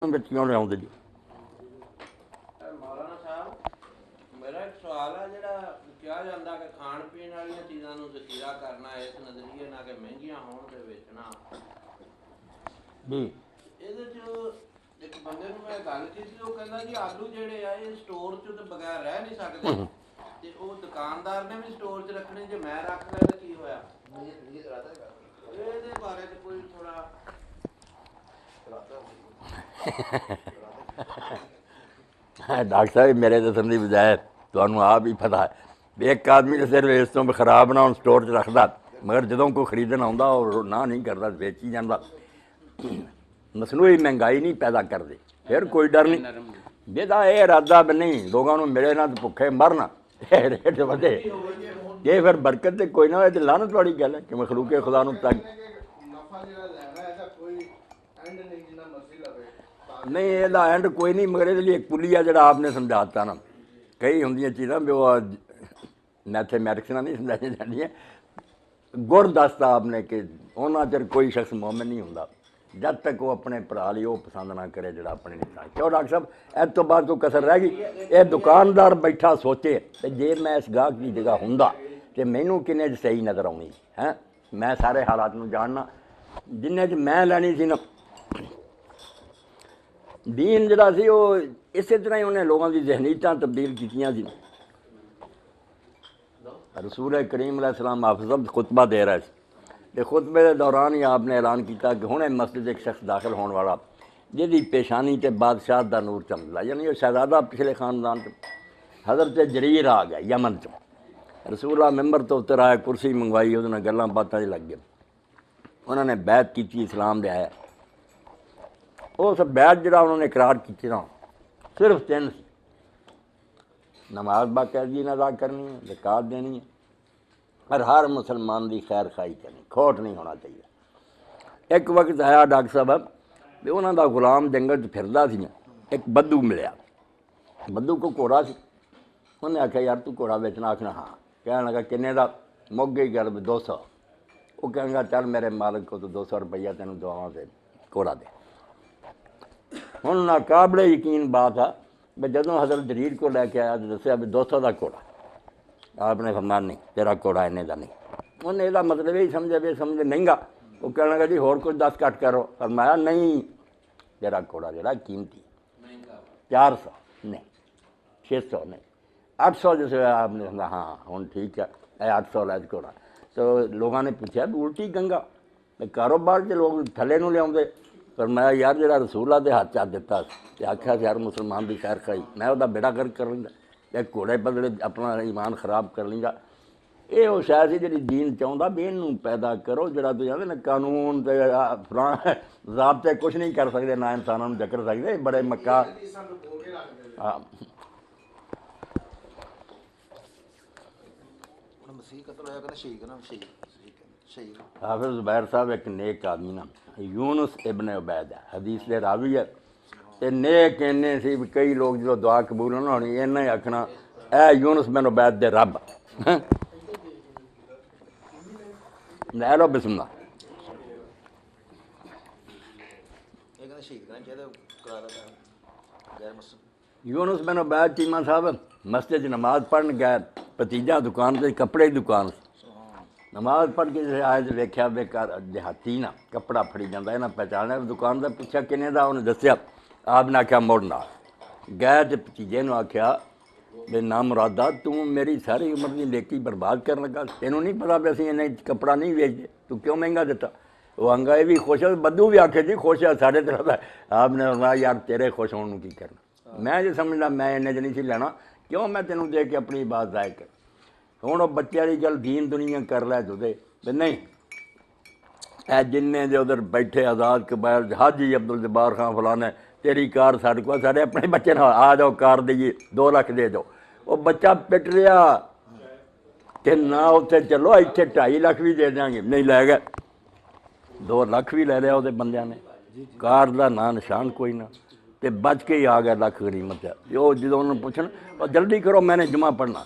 ਬੱਚੀਆਂ ਲਿਆਉਂਦੇ ਜੀ। ਮੌਲਾਨਾ ਸਾਹਿਬ ਮੇਰਾ ਇੱਕ ਸਵਾਲ ਹੈ ਜਿਹੜਾ ਕਿਹਾ ਜਾਂਦਾ ਕਿ ਖਾਣ ਪੀਣ ਵਾਲੀਆਂ ਚੀਜ਼ਾਂ ਨੂੰ ਜ਼ਖੀਰਾ ਕਰਨਾ ਇਸ ਨਜ਼ਰੀਏ ਨਾਲ ਕਿ ਮਹਿੰਗੀਆਂ ਹੋਣ ਤੇ ਵੇਚਣਾ ਜੀ ਇਹਦੇ 'ਚ ਇੱਕ ਬੰਦੇ ਨੂੰ ਮੈਂ ਗੱਲ ਕੀਤੀ, ਉਹ ਕਹਿੰਦਾ ਜੀ ਆਲੂ ਜਿਹੜੇ ਆ ਇਹ ਸਟੋਰ 'ਚ ਤਾਂ ਬਗੈਰ ਰਹਿ ਨਹੀਂ ਸਕਦੇ ਤੇ ਉਹ ਦੁਕਾਨਦਾਰ ਨੇ ਵੀ ਸਟੋਰ 'ਚ ਰੱਖਣੇ, ਜੇ ਮੈਂ ਰੱਖ ਲਿਆ ਤਾਂ ਕੀ ਹੋਇਆ? ਇਹਦੇ ਬਾਰੇ 'ਚ ਕੋਈ ਥੋੜਾ डॉक्टर साहब मेरे दसन की बजाय तुहानू आप ही पता है एक आदमी तो सिर्फ इस तो खराब ना स्टोर च रखता, मगर जो कोई खरीदन आता और ना नहीं करता बेची जाता। मसनूई महंगाई नहीं पैदा करते, फिर कोई डर नहीं जेदा ये इरादा भी नहीं लोगों को मिले ना तो भुखे मरना रेट बढ़े ये फिर बरकत तो कोई ना हो। लानत वाली गल है कि मखलूके खुदा नहीं ਇਹਦਾ ਐਂਡ कोई नहीं, मगर ये एक पुलिया जो आपने समझाता ना कई होंगे चीज़ा भी वो मैथेमैटिक्स नहीं समझाई जाए। गुड़ दसता आपने कि उन्ना चर कोई शख्स मोमिन नहीं होंदा जब तक वो अपने भरा लिए वो पसंद ना करे जो अपने नहीं। क्यों डॉक्टर साहब इस तो बाद कोई कसर रह गई? ये दुकानदार बैठा सोचे तो जे मैं इस गाहक की जगह होंदा तो मैनू किन्ने सही नज़र आनी है। मैं सारे हालात में जानना जिन्ने च मैं लैनी सी ना दीन जरा सी वो इस तरह ही उन्हें लोगों की जहनीयतां तब्दील कीतियां सी। रसूल करीम अलैहि सलाम हाफिज़ खुतबा दे रहे थे, खुतबे के दौरान ही आपने ऐलान किया कि हुणे मस्जिद एक शख्स दाखिल होने वाला जिहदी पेशानी ते बादशाह दा नूर चमकदा, यानी वो शहजादा पिछले खानदान से हज़रत जरीर आ गया यमन चो। रसूल मैंबर तो उतर आया, कुर्सी मंगवाई, उहदे नाल गल्लां बातां लग गए। उन्होंने बैत की इस्लाम दे आया। उस बैत जरा उन्होंने इकरार की ना सिर्फ 3 सी, नमाज बाकायदगी अदा करनी है, ज़कात देनी है और हर मुसलमान की खैर खाई करनी, खोट नहीं होना चाहिए। एक वक्त आया डॉक्टर साहब भी उन्हों का गुलाम जंगल च फिरदा सी, एक बद्दू मिलिया। बद्दू को घोड़ा सी, उन्हें आख्या यार तू घोड़ा बेचना? आखना हाँ। कह लगा किन्ने का? मुक गई गल 200। वो कहेंगा चल मेरे मालिक को तो 200 रुपया तेन दवावां से घोड़ा दे। हुण नाकाबिले यकीन बात है भी जदों हज़रत जरीर को लैके आया तो दसिया भी 200 का घोड़ा। आपने फरमाया नहीं तेरा घोड़ा इन्ने का नहीं। उन्हें यदा मतलब यही समझे भी समझे महंगा। वो कहने लगा जी होर कुछ 10 घट करो। फरमाया नहीं तेरा घोड़ा जरा कीमती 400 नहीं 600 नहीं 800। जिस आपने समझा हाँ हूँ ठीक है 800 लै घोड़ा। तो लोगों ने पूछा भी उल्टी गंगा कारोबार से लोग थले नूं लियाउंदे। पर मैं यार जरा रसूला के हाथ चा दिता आख्या यार मुसलमान की खैर खाई मैं वह बेड़ा गर्क कर लेंदा, एक घोड़े बदले अपना ईमान खराब कर लेंगा। ये वो शायद ही जी दीन चाहता भी इनू पैदा करो जरा तो जाते ना कानून फलां ज़ाब्ते कुछ नहीं कर सकते, ना इंसानों जकर सकते बड़े मक्का। हाँ हाफिज़ ज़ुबैर साहब एक नेक आदमी ना यूनुस इब्न उबैद है, हदीस के रावी है। तो नेक इन्ने सी कई लोग जो दुआ कबूल ना होनी इन्हें आखना ए यूनुस बिन उबैद दे रब लै लो बिस्मिल्लाह। यूनुस बिन उबैद चीमा साहब मस्जिद नमाज पढ़न गए, भतीजा दुकान से कपड़े की दुकान नमाज पढ़ के आए तो वेख्या बेकार देहाती ना कपड़ा फड़ी जाता इन्हें पहचाने दुकान का पूछा किन्ने का? उन्हें दसिया। आपने आख्या मुड़ना गए तो भतीजे ने आख्या भी ना मुरादा तू मेरी सारी उम्र की लेकी बर्बाद कर लगा, तेनों नहीं पता भी असं इन्हें कपड़ा नहीं बेचते, तू क्यों महंगा दिता? वो आंगा ये भी खुश है, बद्दू भी आखे जी खुश है साढ़े तरफ है। आपने कहा यार तेरे खुश होने की करना, मैं जो समझदा मैं इन्ने च नहीं सी लेना, क्यों मैं तेनों दे के अपनी बात जाए कर। हुण बच्चे वाली गल दीन दुनिया कर लै जुदे नहीं ए जिन्ने जो उधर बैठे आज़ाद कबायर हाजी अब्दुल जब्बार खान फलाने तेरी कार साढ़े को साढ़े अपने बच्चे ना आ जाओ कार दईए 2 लाख दे दो। वो बच्चा पिट रहा कि ना उत्थे चलो इत्थे 2.5 लाख भी दे देंगे, नहीं लै गए 2 लाख भी ले लिया वो बंदियां ने, कार का ना निशान कोई ना, तो बच के ही आ गया लाख गरीमत है। वो जो उन्होंने पूछना जल्दी करो मैंने जुमा पढ़ना।